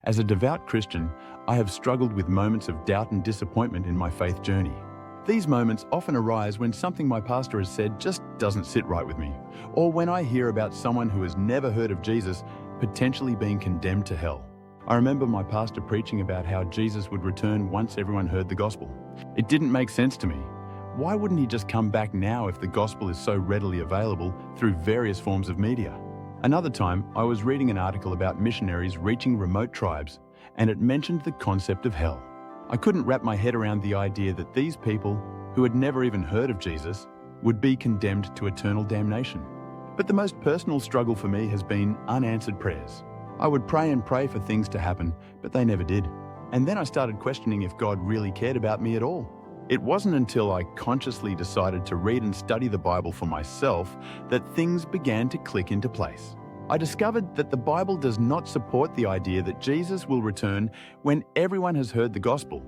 As a devout Christian, I have struggled with moments of doubt and disappointment in my faith journey. These moments often arise when something my pastor has said just doesn't sit right with me, or when I hear about someone who has never heard of Jesus potentially being condemned to hell. I remember my pastor preaching about how Jesus would return once everyone heard the gospel. It didn't make sense to me. Why wouldn't he just come back now if the gospel is so readily available through various forms of media? Another time, I was reading an article about missionaries reaching remote tribes, and it mentioned the concept of hell. I couldn't wrap my head around the idea that these people, who had never even heard of Jesus, would be condemned to eternal damnation. But the most personal struggle for me has been unanswered prayers. I would pray and pray for things to happen, but they never did. And then I started questioning if God really cared about me at all. It wasn't until I consciously decided to read and study the Bible for myself that things began to click into place. I discovered that the Bible does not support the idea that Jesus will return when everyone has heard the gospel,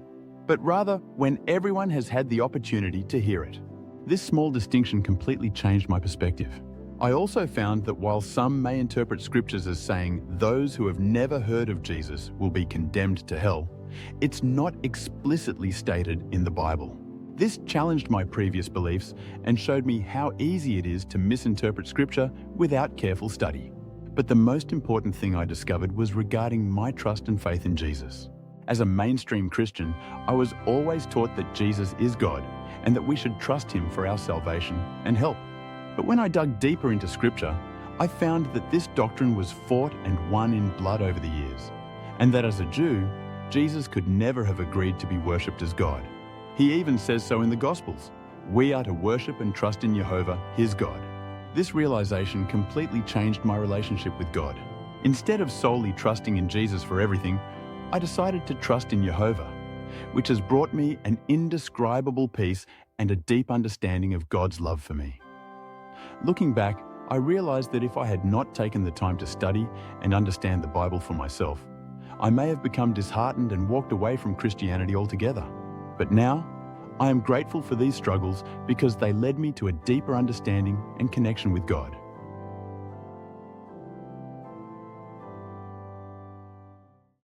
but rather when everyone has had the opportunity to hear it. This small distinction completely changed my perspective. I also found that while some may interpret scriptures as saying those who have never heard of Jesus will be condemned to hell, it's not explicitly stated in the Bible. This challenged my previous beliefs and showed me how easy it is to misinterpret scripture without careful study. But the most important thing I discovered was regarding my trust and faith in Jesus. As a mainstream Christian, I was always taught that Jesus is God and that we should trust him for our salvation and help. But when I dug deeper into scripture, I found that this doctrine was fought and won in blood over the years, and that as a Jew, Jesus could never have agreed to be worshipped as God. He even says so in the Gospels. We are to worship and trust in Jehovah, his God. This realization completely changed my relationship with God. Instead of solely trusting in Jesus for everything, I decided to trust in Jehovah, which has brought me an indescribable peace and a deep understanding of God's love for me. Looking back, I realized that if I had not taken the time to study and understand the Bible for myself, I may have become disheartened and walked away from Christianity altogether. But now, I am grateful for these struggles because they led me to a deeper understanding and connection with God.